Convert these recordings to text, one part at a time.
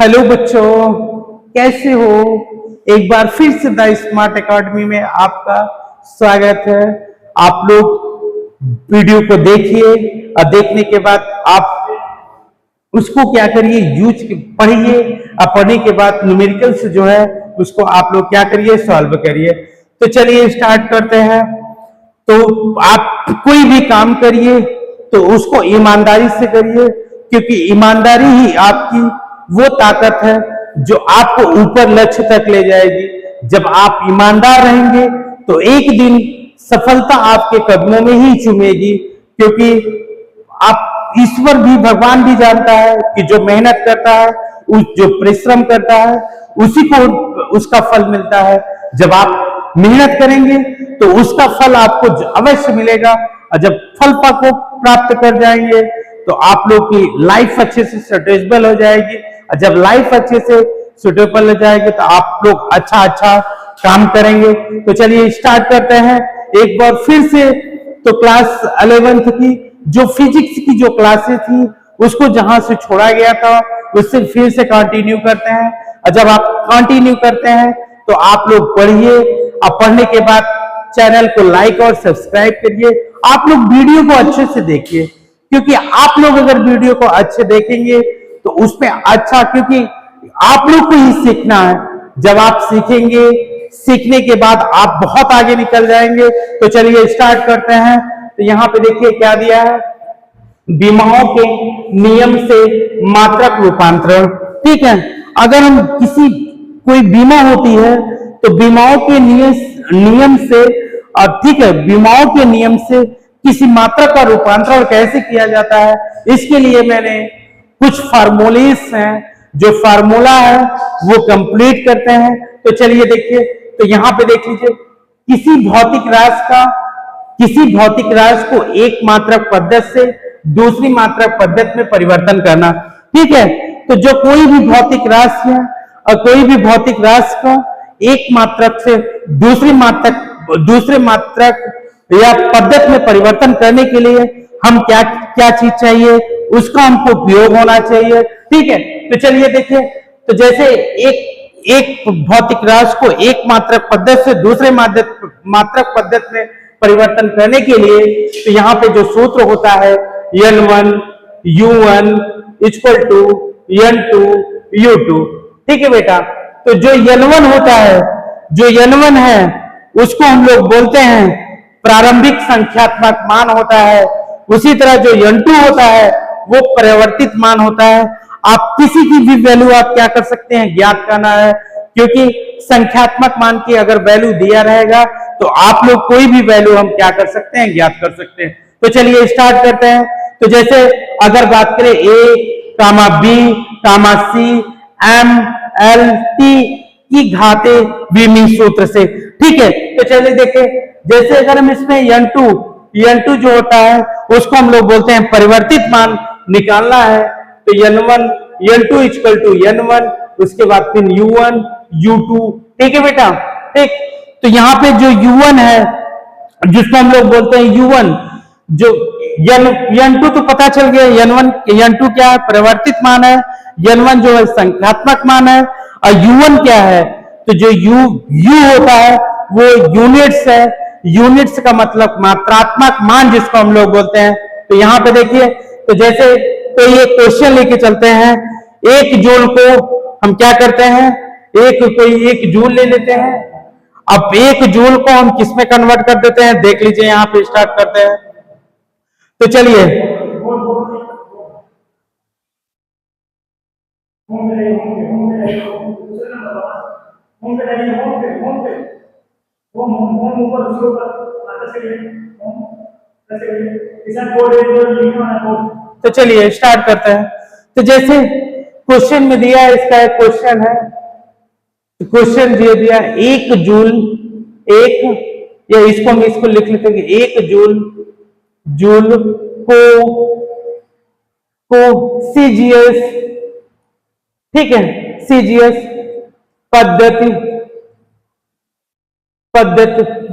Hello बच्चों, कैसे हो? एक बार फिर से द स्मार्ट एकेडमी में आपका स्वागत है। आप लोग वीडियो को देखिए और देखने के बाद आप उसको क्या करिए, यूज पढ़िए और पढ़ने के बाद न्यूमेरिकल्स जो है उसको आप लोग क्या करिए, सॉल्व करिए। तो चलिए स्टार्ट करते हैं। तो आप कोई भी काम करिए तो उसको ईमानदारी से करिए, क्योंकि ईमानदारी ही आपकी वो ताकत है जो आपको ऊपर लक्ष्य तक ले जाएगी। जब आप ईमानदार रहेंगे तो एक दिन सफलता आपके कदमों में ही चूमेगी, क्योंकि आप ईश्वर भी, भगवान भी जानता है कि जो मेहनत करता है, जो परिश्रम करता है उसी को उसका फल मिलता है। जब आप मेहनत करेंगे तो उसका फल आपको अवश्य मिलेगा, और जब फल को प्राप्त कर जाएंगे तो आप लोग की लाइफ अच्छे से स्टेबल हो जाएगी। और जब लाइफ अच्छे से सुटेबल हो जाएगी तो आप लोग अच्छा काम करेंगे। तो चलिए स्टार्ट करते हैं एक बार फिर से। तो क्लास 11th की जो फिजिक्स की जो क्लासेस थी उसको जहां से छोड़ा गया था उससे फिर से कंटिन्यू करते हैं। और जब आप कंटिन्यू करते हैं तो आप लोग पढ़िए, और पढ़ने के बाद चैनल को लाइक और सब्सक्राइब करिए। आप लोग वीडियो को अच्छे से देखिए, क्योंकि आप लोग अगर वीडियो को अच्छे देखेंगे तो उसमें अच्छा, क्योंकि आप लोग को ही सीखना है। जब आप सीखेंगे, सीखने के बाद आप बहुत आगे निकल जाएंगे। तो चलिए स्टार्ट करते हैं। तो यहाँ पे देखिए क्या दिया है, विमाओं के नियम से मात्रक रूपांतरण। ठीक है, अगर हम कोई बीमा होती है तो बीमाओं के नियम से, ठीक है, बीमाओं के नियम से किसी मात्रा का रूपांतरण कैसे किया जाता है, इसके लिए मैंने कुछ फार्मूलेस हैं, जो फार्मूला है वो कंप्लीट करते हैं। तो चलिए देखिए, तो यहां पे देख लीजिए, किसी भौतिक राशि को एक मात्रक पद्धति से दूसरी मात्रक पद्धति में परिवर्तन करना। ठीक है, तो जो कोई भी भौतिक राशि है और कोई भी भौतिक राशि का एक मात्रक से दूसरे मात्रक या पद्धति में परिवर्तन करने के लिए हम क्या चीज चाहिए, उसका हमको उपयोग होना चाहिए। ठीक है, तो चलिए देखिए, तो जैसे एक भौतिक राशि को एक मात्रक पद्धति से दूसरे मात्रक पद्धति में परिवर्तन करने के लिए, तो यहाँ पे जो सूत्र होता है N1 U1 equal to N2 U2। ठीक है बेटा, तो जो N1 होता है, जो N1 है उसको हम लोग बोलते हैं प्रारंभिक संख्यात्मक मान होता है। उसी तरह जो N2 होता है वो परिवर्तित मान होता है। आप किसी की भी वैल्यू आप क्या कर सकते हैं, ज्ञात करना है, क्योंकि संख्यात्मक मान की अगर वैल्यू दिया रहेगा तो आप लोग कोई भी वैल्यू हम क्या कर सकते हैं, ज्ञात कर सकते हैं। तो चलिए स्टार्ट करते हैं। तो जैसे अगर बात करें A, B, C, M, L, T की घाते विमीय सूत्र से। ठीक है, तो चलिए देखें, जैसे अगर हम इसमें N2 जो होता है उसको हम लोग बोलते हैं परिवर्तित मान निकालना है। तो N2 इक्वल टू N1, उसके बाद फिर U1 U2। ठीक है बेटा, ठीक। तो यहाँ पे जो U1 है जिसको हम लोग बोलते हैं U1, जो N2 तो पता चल गया, N2 क्या है, परिवर्तित मान है। N1 जो है संख्यात्मक मान है, और U1 क्या है, तो जो U होता है वो यूनिट्स है। यूनिट्स का मतलब मात्रात्मक मान जिसको हम लोग बोलते हैं। तो यहाँ पे देखिए, तो जैसे तो ये क्वेश्चन लेके चलते हैं, एक जूल को हम क्या करते हैं, एक जूल ले लेते हैं। अब एक जूल को हम किस में कन्वर्ट कर देते हैं, देख लीजिए, यहाँ पे स्टार्ट करते हैं। तो चलिए, तो चलिए स्टार्ट करते हैं। तो जैसे क्वेश्चन में दिया है, इसका एक क्वेश्चन है, क्वेश्चन दिया एक जूल, या इसको लिख लेते हैं कि एक जूल को सीजीएस, ठीक है, सीजीएस पद्धति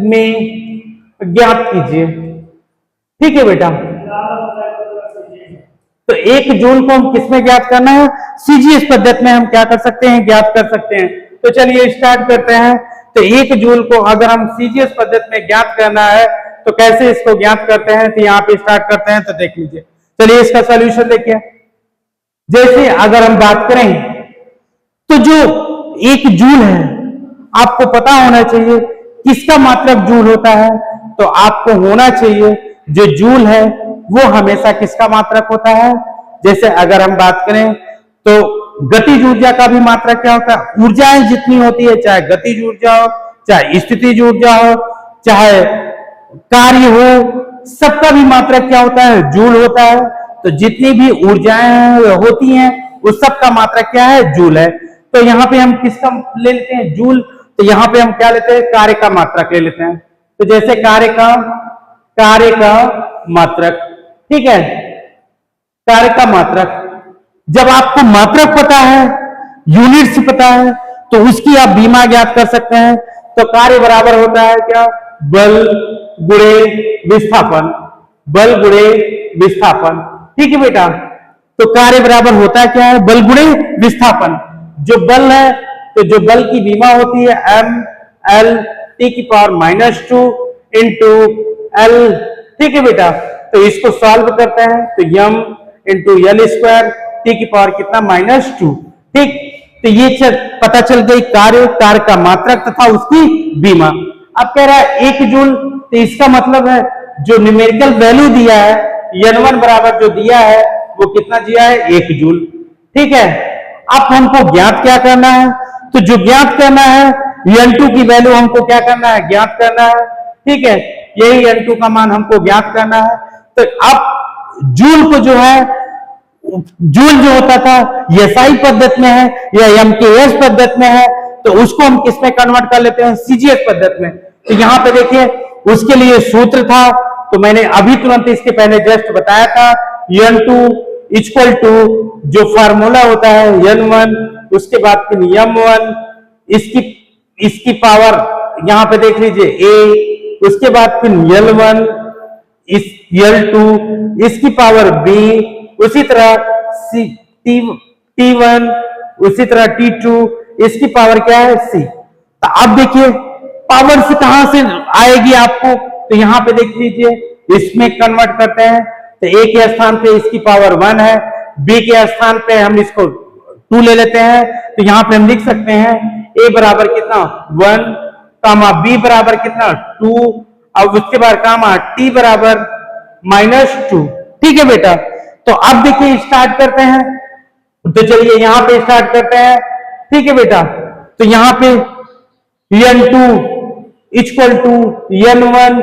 में ज्ञात कीजिए। ठीक है बेटा, तो 1 जूल को हम किसमें ज्ञात करना है? सीजीएस पद्धति में हम क्या कर सकते हैं? ज्ञात कर सकते हैं। तो चलिए स्टार्ट करते हैं। तो 1 जूल को अगर हम सीजीएस पद्धति में ज्ञात करना है तो कैसे इसको ज्ञात करते हैं? तो यहाँ पे स्टार्ट करते हैं। तो देख लीजिए, चलिए इसका सॉल्यूशन देखिए। जैसे अगर हम बात करें तो जो 1 जूल है, आपको पता होना चाहिए किसका मात्रक जूल होता है। तो आपको होना चाहिए जो जूल है वो हमेशा किसका मात्रक होता है। जैसे अगर हम बात करें तो गतिज ऊर्जा का भी मात्रक क्या होता है? ऊर्जाएं जितनी होती है, चाहे गतिज ऊर्जा हो, चाहे स्थितिज ऊर्जा हो, चाहे कार्य हो, सबका भी मात्रक क्या होता है? जूल होता है। तो जितनी भी ऊर्जाएं होती हैं उस सब का मात्रक क्या है? जूल है। तो यहाँ पे हम किसका ले लेते हैं? जूल। तो यहाँ पे हम क्या लेते हैं? कार्य का मात्रक ले लेते हैं। तो जैसे कार्य का मात्रक, ठीक है, कार्य का मात्रक। जब आपको मात्रक पता है, यूनिट्स पता है, तो उसकी आप बीमा ज्ञात कर सकते हैं। तो कार्य बराबर होता है क्या? बल गुणे विस्थापन, बल गुणे विस्थापन। ठीक है बेटा, तो कार्य बराबर होता है क्या है? बल गुणे विस्थापन। जो बल है, तो जो बल की बीमा होती है mL(T⁻⁻2) इंटू L। ठीक है बेटा, तो इसको सॉल्व करते हैं तो m इंटू L² T⁻(2). ठीक, तो ये पता चल गई कार्य का मात्रक तथा उसकी बीमा। अब कह रहा है 1 जूल, तो इसका मतलब है जो न्यूमेरिकल वैल्यू दिया है N1 बराबर जो दिया है वो कितना दिया है? 1 जूल। ठीक है, अब हमको ज्ञात क्या करना है? तो जो ज्ञात करना है N2 की वैल्यू हमको क्या करना है? ज्ञात करना है। ठीक है, यही N2 का मान हमको ज्ञात करना है। तो अब जूल को जो है, जूल जो होता था एसआई पद्धति में है या एमकेएस पद्धति में है, तो उसको हम किस में कन्वर्ट कर लेते हैं? सीजीएस पद्धति में। तो यहाँ पे देखिए उसके लिए सूत्र था, तो मैंने अभी तुरंत इसके पहले जस्ट बताया था। N2 इक्वल टू जो फार्मूला होता है N1, उसके बाद फिर M1, इसकी पावर यहाँ पे देख लीजिए A, उसके बाद फिर L1, इस L2, इसकी पावर B, उसी तरह T1, उसी तरह T2, इसकी पावर क्या है? C। तो अब देखिए पावर से कहां से आएगी आपको? तो यहाँ पे देख लीजिए, इसमें कन्वर्ट करते हैं तो A के स्थान पे इसकी पावर 1 है, B के स्थान पे हम इसको 2 ले लेते हैं। तो यहाँ पे हम लिख सकते हैं A बराबर कितना? 1, कामा B बराबर कितना? 2, अब उसके बाद कामा T बराबर -2। ठीक है बेटा, तो अब देखिए स्टार्ट करते हैं। तो चलिए यहाँ पे स्टार्ट करते हैं। ठीक है बेटा, तो यहाँ पे N2 इक्वल टू N1,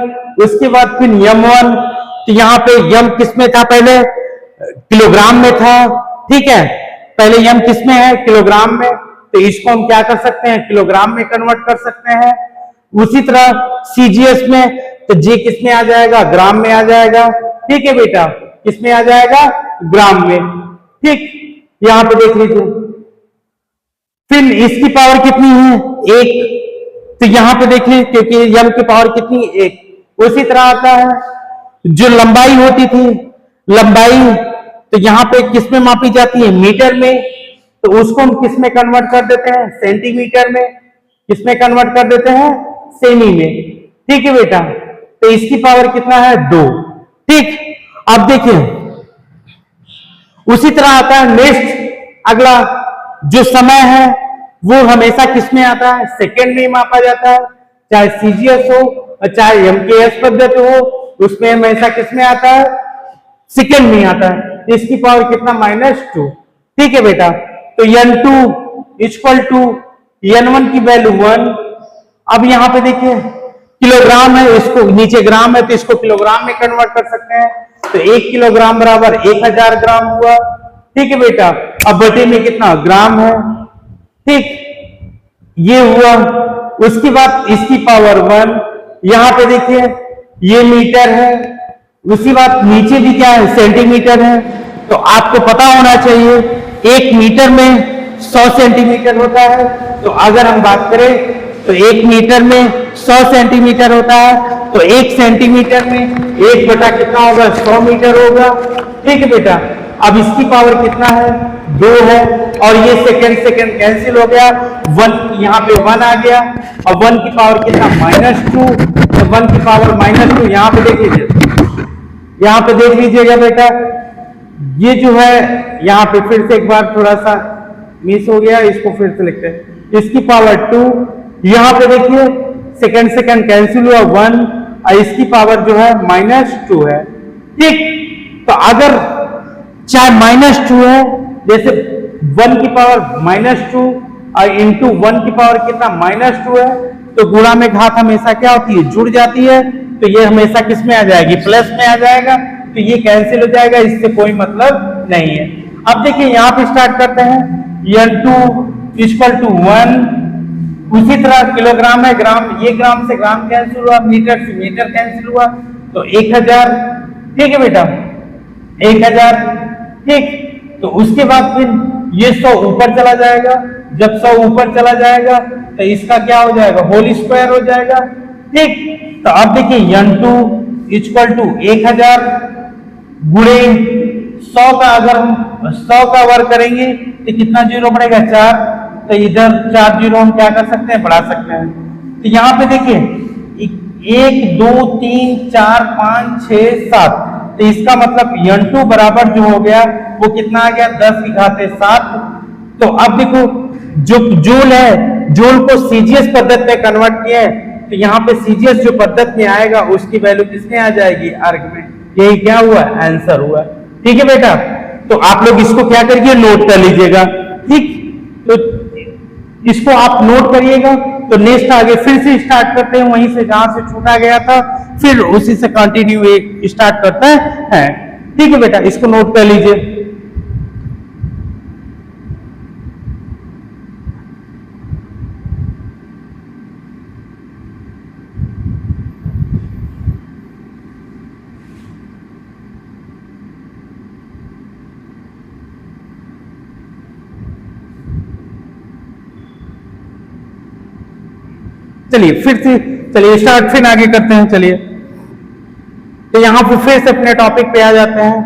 उसके बाद फिर M1। तो यहाँ पे M किस में था? पहले किलोग्राम में था। ठीक है, पहले M किस में है? किलोग्राम में। तो इसको हम क्या कर सकते हैं? किलोग्राम में कन्वर्ट कर सकते हैं। उसी तरह सीजीएस में तो J किस में आ जाएगा? ग्राम में आ जाएगा। ठीक है बेटा, किस में आ जाएगा? ग्राम में। ठीक, यहां पे देख लीजिए, फिर इसकी पावर कितनी है? 1। तो यहां पे देखिए, क्योंकि M की पावर कितनी? 1। उसी तरह आता है जो लंबाई होती थी, लंबाई तो यहां पे किस में मापी जाती है? मीटर में। तो उसको हम किस में कन्वर्ट कर देते हैं? सेंटीमीटर में। किस में कन्वर्ट कर देते हैं? सेमी में। ठीक है बेटा, तो इसकी पावर कितना है? 2। ठीक, अब देखिए उसी तरह आता है नेक्स्ट, अगला जो समय है वो हमेशा किस में आता है? सेकेंड में मापा जाता है। चाहे सीजीएस हो और चाहे एमकेएस पद्धति हो, उसमें हमेशा किस में आता है? सेकेंड में आता है। इसकी पावर कितना? -2। ठीक है बेटा, तो N2 इक्वल टू N1 की वैल्यू 1। अब यहाँ पे देखिए किलोग्राम है, इसको नीचे ग्राम है तो इसको किलोग्राम में कन्वर्ट कर सकते हैं। तो 1 किलोग्राम बराबर 1000 ग्राम हुआ। ठीक है बेटा, अब बटे में कितना? ग्राम है। ठीक, ये हुआ। उसके बाद इसकी पावर 1। यहां पे देखिए ये मीटर है, उसी बात नीचे भी क्या है? सेंटीमीटर है। तो आपको पता होना चाहिए 1 मीटर में 100 सेंटीमीटर होता है। तो अगर हम बात करें तो 1 मीटर में 100 सेंटीमीटर होता है, तो 1 सेंटीमीटर में 1 बटा कितना होगा? 100 मीटर होगा। ठीक है बेटा, अब इसकी पावर कितना है, 2 है, और ये सेकंड सेकंड कैंसिल हो गया, 1 यहाँ पे 1 आ गया, और 1 की पावर कितना, -2, तो 1 की पावर -2 यहाँ पे देख लीजिए, यहाँ पे देख लीजिएगा बेटा, ये जो है यहाँ पे फिर से एक बार थोड़ा सा मिस हो गया, इसको फिर से लिखते हैं, इसकी पावर 2, यहाँ पे देखिए सेकंड सेकंड कैंसिल हुआ 1, और इसकी पावर जो है -2 है, ठीक। तो अगर चाहे -2 है, जैसे 1 की पावर -2 और इंटू 1 की पावर कितना, -2 है, तो गुणा में घात हमेशा क्या होती है, जुड़ जाती है, तो ये हमेशा किस में आ जाएगी, प्लस में आ जाएगा, तो ये कैंसिल हो जाएगा, इससे कोई मतलब नहीं है। अब देखिए यहाँ पे स्टार्ट करते हैं, n2 = 1, उसी तरह किलोग्राम है, ग्राम, ये ग्राम से ग्राम कैंसिल हुआ, मीटर से मीटर कैंसिल हुआ, तो 1000, ठीक है बेटा, 1000, ठीक। तो उसके बाद फिर ये 100 ऊपर चला जाएगा, जब 100 ऊपर चला जाएगा तो इसका क्या हो जाएगा, होल स्क्वायर हो जाएगा, ठीक। तो अब देखिए n2 = 1000 गुणे 100 का, अगर हम 100 का वर्ग करेंगे तो कितना जीरो बढ़ेगा, 4, तो इधर 4 जीरो हम क्या कर सकते हैं, बढ़ा सकते हैं। तो यहाँ पे देखिए 1 2 3 4 5 6 7, तो इसका मतलब n2 बराबर जो हो गया वो कितना आ गया, 10⁻7। तो अब देखो जो जूल है, जूल को सीजीएस पद्धति में कन्वर्ट किया है, तो यहाँ पे सीजीएस जो पद्धति में आएगा उसकी वैल्यू किसमें आ जाएगी, अर्ग में। यही क्या हुआ, आंसर हुआ, ठीक है बेटा। तो आप लोग इसको क्या करिए, नोट कर लीजिएगा, ठीक। तो इसको आप नोट करिएगा। तो नेक्स्ट आगे फिर से स्टार्ट करते हैं वहीं से जहां से छूटा गया था, फिर उसी से कंटिन्यू स्टार्ट करते हैं, ठीक है बेटा, इसको नोट कर लीजिए। चलिए चलिए स्टार्ट फिर आगे करते हैं। चलिए तो यहां पर फिर से अपने टॉपिक पे आ जाते हैं।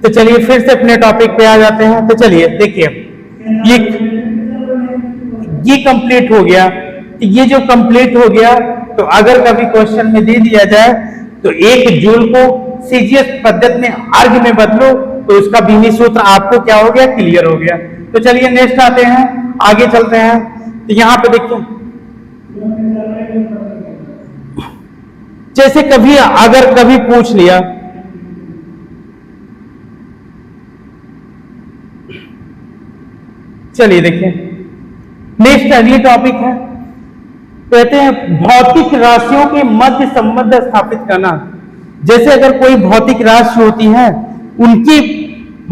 तो चलिए फिर से अपने टॉपिक पे आ जाते हैं। तो चलिए देखिए ये कंप्लीट हो गया। तो ये जो कंप्लीट हो गया, तो अगर कभी क्वेश्चन में दे दिया जाए तो 1 जूल को सीजीएस पद्धति में अर्ग में बदलो, तो उसका बीनी सूत्र आपको क्या हो गया, क्लियर हो गया। तो चलिए नेक्स्ट आते हैं, आगे चलते हैं। तो यहां पे देखो, जैसे कभी अगर कभी पूछ लिया, चलिए देखिए नेक्स्ट अगली टॉपिक है, कहते हैं भौतिक राशियों के मध्य संबंध स्थापित करना। जैसे अगर कोई भौतिक राशि होती है, उनकी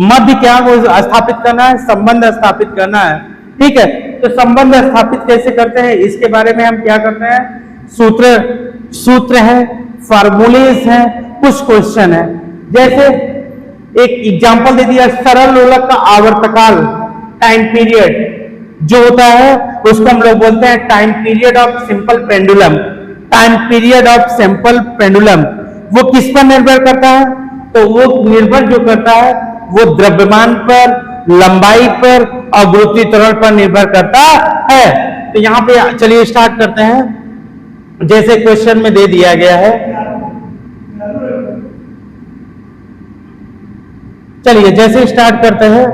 मध्य क्या को स्थापित करना है, संबंध स्थापित करना है, ठीक है। तो संबंध स्थापित कैसे करते हैं, इसके बारे में हम क्या करते हैं, सूत्र है, फार्मूलेज है, कुछ क्वेश्चन है। जैसे एक एग्जांपल दे दिया, सरल लोलक का आवर्तकाल टाइम पीरियड जो होता है उसको हम लोग बोलते हैं time period of simple pendulum. Time period of simple pendulum वो किस पर निर्भर करता है, तो वो निर्भर जो करता है वो द्रव्यमान पर, लंबाई पर और गुरुत्वीय त्वरण पर निर्भर करता है। तो यहां पे चलिए स्टार्ट करते हैं। जैसे क्वेश्चन में दे दिया गया है, चलिए जैसे स्टार्ट करते हैं।